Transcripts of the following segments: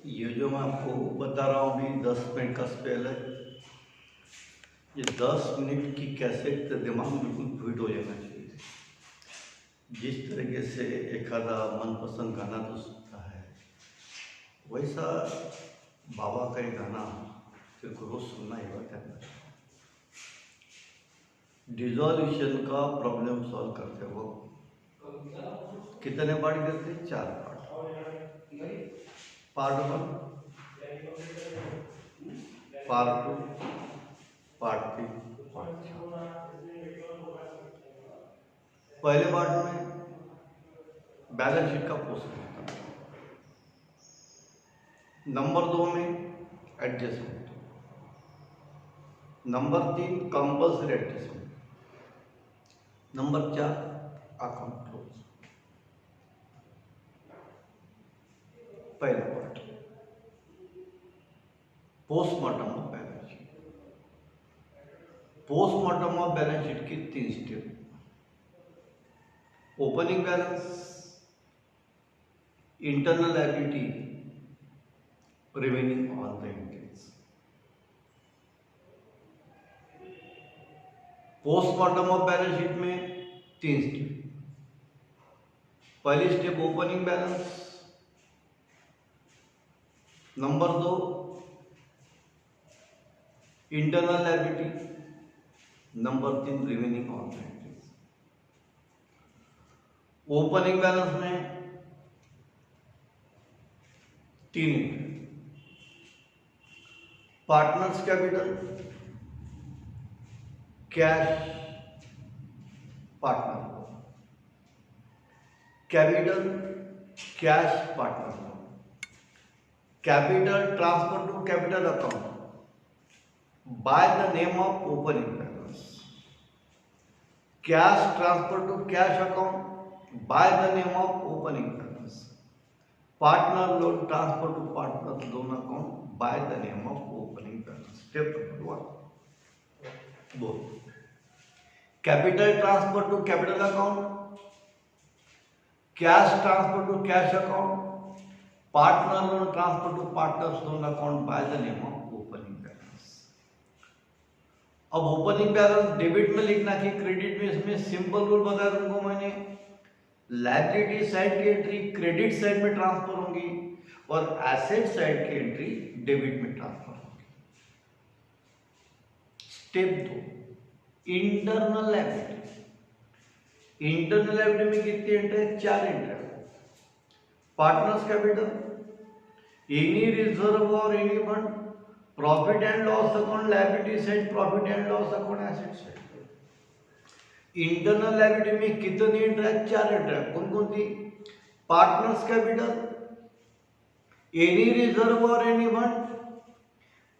ये जो मैं आपको बता रहा हूँ अभी 10 मिनट का स्पेल है। ये 10 मिनट की कैसेट दिमाग में बिल्कुल फिट हो जाना चाहिए। जिस तरीके से एक आधा मनपसंद गाना तो सुनता है, वैसा बाबा का एक गाना फिर को रोज सुनना ही होता है। डिजोल्यूशन का प्रॉब्लम सॉल्व करते हो कितने पार्ट करते हैं? 4 part. Part 1, part 2, part 3, part 4। पहले पार्ट में बैलेंस शीट का पोस्ट होता है। नंबर 2 में adjustment. Number 3 compulsory adjustment. Number 4 account close. पहला part postmortem of balance sheet. Postmortem of balance sheet की 3 step. Opening balance, internal liability, remaining all the entries. Postmortem of balance sheet में 3 step. पहली step opening balance, number 2 internal liability, number 3 remaining all the entries. Opening balance में 3 entry. Partners capital, cash partner loan, capital cash partner loan, capital transfer to capital account by the name of opening balance, cash transfer to cash account by the name of opening balance, partner loan transfer to partner loan account by the name of opening balance. Step number 1 बोल। Capital transfer to capital account, cash transfer to cash account, partner loan transfer to partners loan account by the name of opening balance. अब opening balance debit में लिखना कि credit में, इसमें simple rule बताया तुमको मैंने। लायबिलिटी साइड की एंट्री क्रेडिट साइड में ट्रांसफर होंगी और एसेट साइड की एंट्री डेबिट में ट्रांसफर होगी। Step 2 internal liability. Internal liability में कितनी एंट्री है? 4 entry. Partners capital, any reserve और any fund, profit and loss account liability side, profit and loss account asset side. Internal liability में कितनी entry है? 4 entry. कौन कौन सी? पार्टनर्स कैपिटल, एनी रिजर्व और any fund,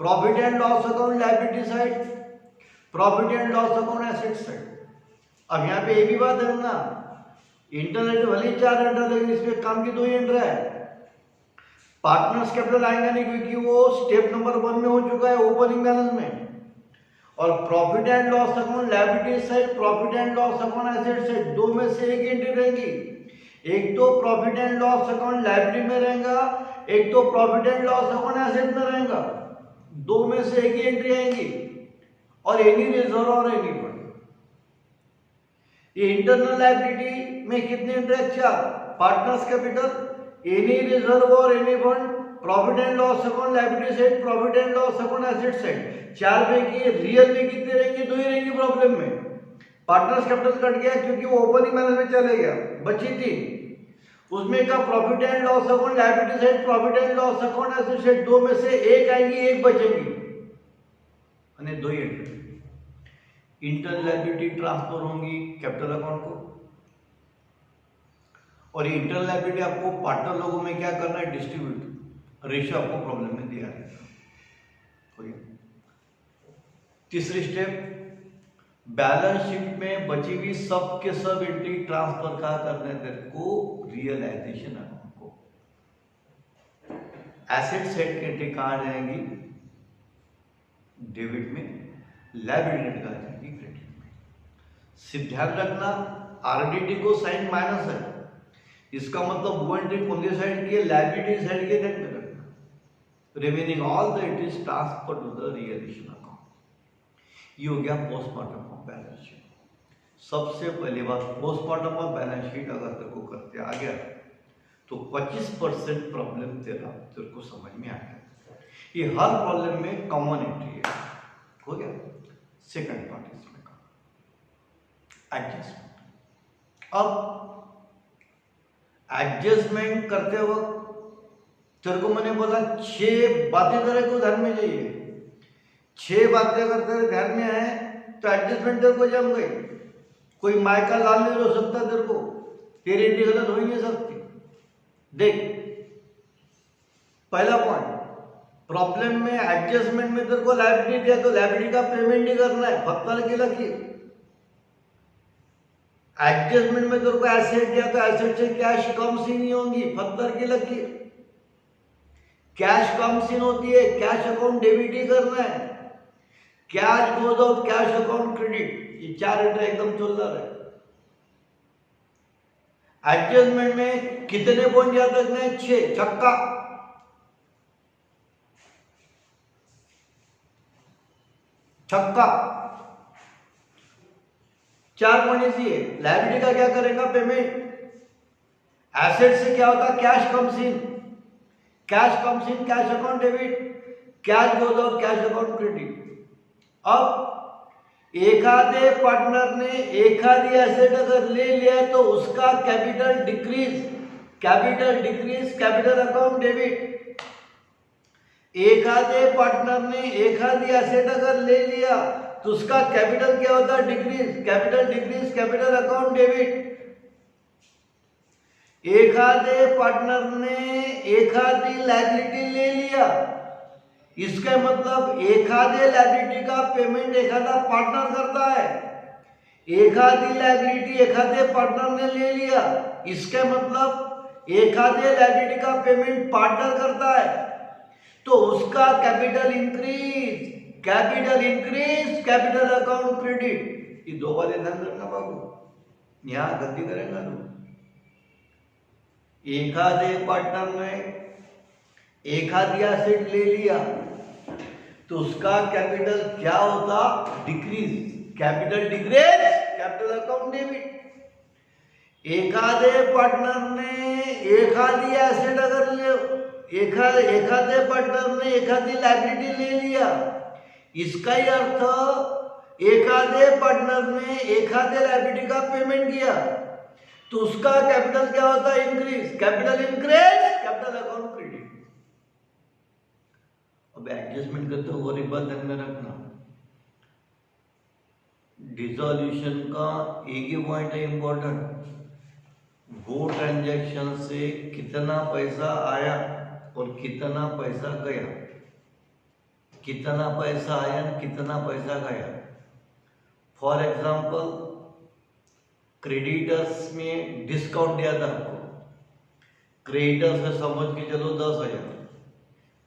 profit and loss account liability side, profit and loss account asset side. अब यहाँ पे ये भी बात है ना, इंटरनल भले 4 एंट्री लेकिन इसमें काम की 2 एंट्री है। पार्टनर्स कैपिटल आएगा नहीं क्योंकि वो स्टेप नंबर 1 में हो चुका है ओपनिंग बैलेंस में। और profit and loss account liability side, profit and loss account asset side, 2 में से एक एंट्री रहेगी। एक तो profit and loss account liability में रहेगा, एक तो profit and loss account asset में रहेगा। 2 में से एक ही एंट्री आएंगी। और एनी रिजर्व और एनी फंड। ये इंटरनल लायबिलिटी में कितने entry? 4। Partners capital, any reserve और any fund, profit and loss account liability side, profit and loss account asset side. 4 में की रियल में कितने रहेंगे? 2 ही रहेंगी प्रॉब्लम में। पार्टनर्स कैपिटल कट गया क्योंकि वो ओपनिंग बैलेंस में चले गया, बची 3। उसमें का profit and loss account liability side, profit and loss account asset side, 2 में से एक आएंगी, एक बचेंगी, यानी 2 ही एंट्री। इंटरनल लायबिलिटी ट्रांसफर होंगी कैपिटल अकाउंट को, और इंटरनल लायबिलिटी आपको पार्टनर लोगों में क्या करना है? डिस्ट्रीब्यूट। रेशियो आपको प्रॉब्लम में दिया है। तीसरी स्टेप बैलेंस शीट में बची हुई सब के सब एंट्री ट्रांसफर कहाँ करने हैं तेरे को? रियलाइजेशन अकाउंट को। एसेट साइड की एंट्री कहाँ जाएंगी? डेबिट में। लायबिलिटी कहाँ जाएगी? क्रेडिट में। सिर्फ ध्यान रखना आरडीटी को साइन माइनस है, इसका मतलब वो एंट्री कौन सी साइड की है? लायबिलिटी साइड के साइड में रखना। Remaining all the it is transfer to the realisation account. ये हो गया पोस्टमार्टम ऑफ बैलेंस शीट। सबसे पहली बात, पोस्टमार्टम ऑफ बैलेंस शीट अगर तेरे को करते आ गया तो 25% प्रॉब्लम तेरे को समझ में आ गया। ये हर प्रॉब्लम में कॉमन एंट्री है, हो गया। सेकंड पार्ट इसमें का एडजस्टमेंट। अब एडजस्टमेंट करते वक्त तेरे को मैंने बोला 6 बातें तेरे को ध्यान में चाहिए। 6 बातें अगर तेरे ध्यान में आए तो एडजस्टमेंट तेरे को जम गई। कोई मायका लाल नहीं हो सकता तेरे को, तेरी एंट्री गलत हो ही नहीं सकती। देख, पहला पॉइंट, प्रॉब्लम में एडजस्टमेंट में तेरे को लायबिलिटी दिया तो लायबिलिटी का पेमेंट ही करना है, पत्थर की लकीर। एडजस्टमेंट में तेरे को एसेट दिया तो एसेट से कैश कम सी नहीं होंगी, पत्थर की लकीर। कैश कम सीन होती है, कैश अकाउंट डेबिट ही करना है। Cash goes out, cash account credit, ये 4 एंट्री एकदम चल रहा है। एडजस्टमेंट में कितने पॉइंट याद रखना है? 6, छक्का। छक्का 4 पॉइंट इसी है। लायबिलिटी का क्या करेगा? पेमेंट। एसेट से क्या होता? Cash comes in, cash comes in, cash account debit, cash goes out, cash account credit. अब एखादे पार्टनर ने एखादी एसेट अगर ले लिया तो उसका capital decrease, capital account debit. एखादे पार्टनर ने एखादी एसेट अगर ले लिया तो उसका कैपिटल क्या होता है? Decrease, capital account debit. एखादे पार्टनर ने एखादी लायबिलिटी ले लिया, इसका मतलब एखादे लायबिलिटी का पेमेंट एखादा पार्टनर करता है। एखादी लायबिलिटी एखादे पार्टनर ने ले लिया, इसका मतलब एखादे लायबिलिटी का पेमेंट पार्टनर करता है, तो उसका capital increase, capital account credit. ये 2 बातें ध्यान रखना बाबू, यहां गलती करेगा तो। एखादे पार्टनर ने एखादी एसेट ले लिया तो उसका कैपिटल क्या होता? Decrease, capital account debit. एखादे पार्टनर ने एखादी एसेट अगर एखादे पार्टनर ने एखादी लायबिलिटी ले लिया, इसका ही अर्थ एखादे पार्टनर ने एखादे लायबिलिटी का पेमेंट किया तो उसका कैपिटल क्या होता है? Increase, capital account credit. अब एडजस्टमेंट करते हो और एक बात ध्यान में रखना, डिसॉल्यूशन का एक ही पॉइंट है इंपॉर्टेंट, वो ट्रांजैक्शन से कितना पैसा आया और कितना पैसा गया, कितना पैसा आया कितना पैसा गया। फॉर एग्जांपल, क्रेडिटर्स में डिस्काउंट दिया था आपको, क्रेडिटर्स में समझ के चलो 10,000,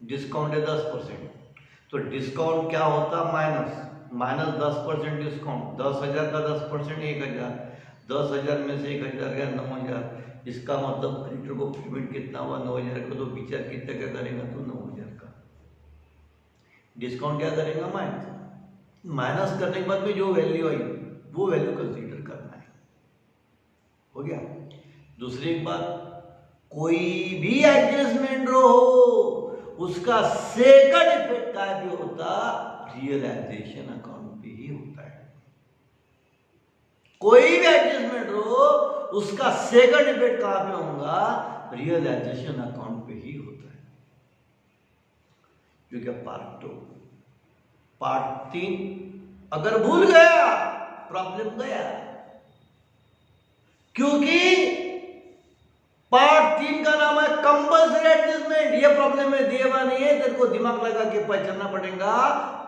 डिस्काउंट है 10%, तो डिस्काउंट क्या होता? Minus 10% discount. 10,000 का 10% 1,000, 10,000 में से 1,000 गया 9,000। इसका मतलब क्रेडिटर को पेमेंट कितना हुआ? 9,000 का। तो विचार कितना क्या करेगा? तो 9,000 का। डिस्काउंट क्या करेगा? माइनस करने के बाद में जो वैल्यू आई वो वैल्यू कंसीडर करना है, हो गया। दूसरी बात, कोई भी एडजस्टमेंट हो उसका सेकंड इफेक्ट क्या भी होता? रियलाइजेशन अकाउंट पे ही होता है। कोई भी एडजस्टमेंट हो उसका सेकंड इफेक्ट कहां पे होगा? रियलाइजेशन अकाउंट पे ही होता है। जो क्या पार्ट 2। पार्ट 3 अगर भूल गया प्रॉब्लम गया, क्योंकि पार्ट 3 का नाम है कंपल्सरी एडजस्टमेंट। ये प्रॉब्लम में दिए हुआ नहीं है, तेरे को दिमाग लगा के पहचानना पड़ेगा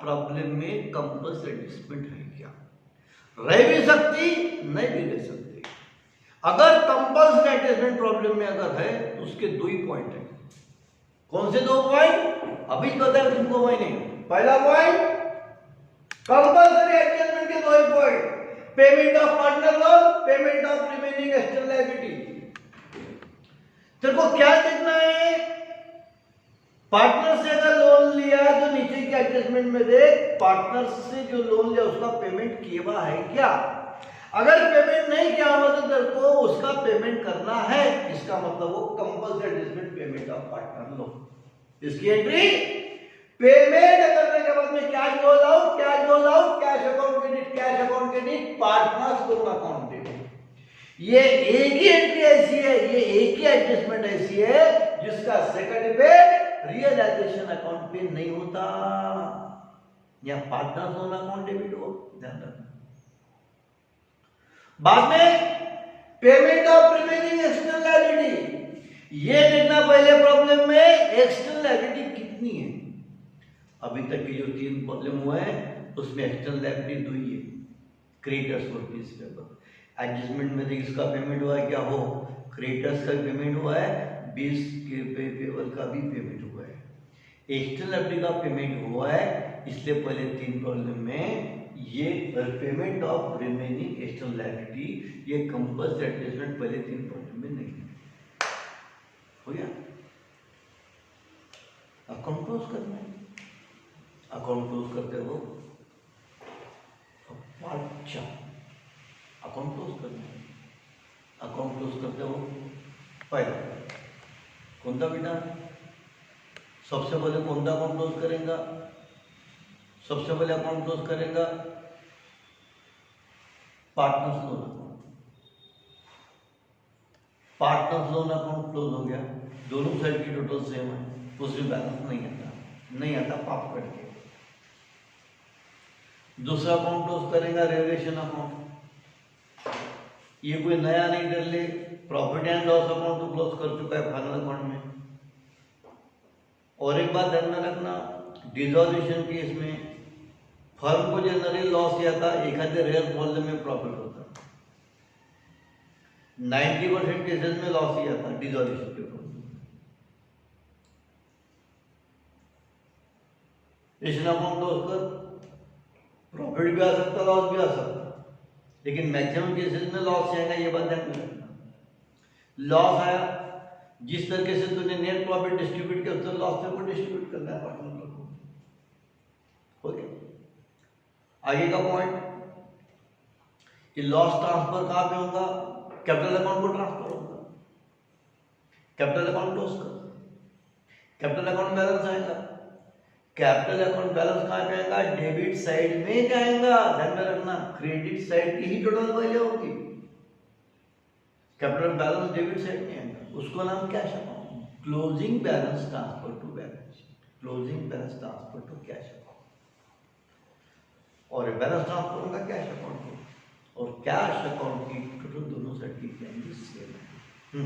प्रॉब्लम में कंपल्सरी एडजस्टमेंट है क्या। रह भी सकती, नहीं भी रह सकती। अगर कंपल्सरी एडजस्टमेंट प्रॉब्लम में अगर है तो उसके 2 ही पॉइंट है। कौन से 2 पॉइंट? अभी बताया तुमको मैंने। पहला पॉइंट, कंपल्सरी एडजस्टमेंट के 2 ही point, payment of partner loan, payment of remaining external liability. तेरे को क्या देखना है? पार्टनर से अगर एडजस्टमेंट में देख पार्टनर से जो लोन लिया उसका पेमेंट किया हुआ है क्या। अगर पेमेंट नहीं किया हुआ तो तेरे को उसका पेमेंट करना है, इसका मतलब वो compulsory adjustment payment of partner loan. इसकी एंट्री पेमेंट करने के बाद में cash goes out, cash goes out, cash account credit, cash account credit, partners loan account debit. ये एक ही एंट्री ऐसी है, ये एक ही एडजस्टमेंट ऐसी है जिसका सेकंड पे रियलाइजेशन अकाउंट पे नहीं होता, या पार्टनर्स लोन अकाउंट डेबिट हो, ध्यान रखना। बाद में payment of remaining external liability, ये देखना पहले प्रॉब्लम में एक्सटर्नल लायबिलिटी कितनी है। अभी तक की जो 3 प्रॉब्लम हुआ है उसमें एक्सटर्नल लायबिलिटी 2 ही है, क्रेडिटर्स और बिल्स पेबल। एडजस्टमेंट में देखिए इसका पेमेंट हुआ है क्या, हो क्रेडिटर्स का पेमेंट हुआ है, बिल्स के पेबल का भी पेमेंट हुआ है, एक्सटर्नल लायबिलिटी का पेमेंट हुआ है, इसलिए पहले 3 प्रॉब्लम में ये payment of remaining external liability ये कंपल्सरी एडजस्टमेंट पहले 3 प्रॉब्लम में नहीं है। हो गया, अकाउंट क्लोज करना है। अकाउंट क्लोज करते हो अच्छा, अकाउंट क्लोज करना है। अकाउंट क्लोज करते हो पहले कोणता बेटा, सबसे पहले कोणता अकाउंट क्लोज करेगा, सबसे पहले अकाउंट क्लोज करेगा partners loan account. Partners loan account close हो गया, दोनों साइड की टोटल सेम है, उसमें बैलेंस नहीं आता पाप करके। दूसरा अकाउंट क्लोज करेगा रेवलेशन अकाउंट, ये कोई नया नहीं कर ले, प्रॉफिट एंड लॉस अकाउंट तो क्लोज कर चुका है फाइनल अकाउंट में। और एक बात ध्यान में रखना, डिसॉल्यूशन केस में फर्म को जनरली लॉस किया था, एखाद्या रेयर प्रॉब्लम में प्रॉफिट होता, 90% केसेस में लॉस किया था डिसॉल्यूशन के प्रॉब्लम। इस अकाउंट क्लोज कर, प्रॉफिट भी आ सकता लॉस भी आ सकता, लेकिन मैक्सिमम केसेस में लॉस आएगा, ये बात ध्यान में रखना। लॉस आया, जिस तरीके से तूने नेट प्रॉफिट डिस्ट्रीब्यूट किया उससे लॉस तेरे को डिस्ट्रीब्यूट करना है पार्टनर को। हो गया, आगे का पॉइंट कि लॉस ट्रांसफर कहां पे होगा, कैपिटल अकाउंट को ट्रांसफर होगा, कैपिटल अकाउंट क्लोज कर, कैपिटल अकाउंट बैलेंस आएगा, कैपिटल अकाउंट बैलेंस कहां पे आएगा, डेबिट साइड में जाएगा, ध्यान में रखना, क्रेडिट साइड की ही टोटल वैल्यू होगी, कैपिटल बैलेंस डेबिट साइड में आएगा, उसको नाम cash account, closing balance transfer to balance sheet, closing balance transfer to cash account, और बैलेंस ट्रांसफर होगा कैश अकाउंट को, और कैश अकाउंट की टोटल दोनों साइड की वैल्यू सेम है।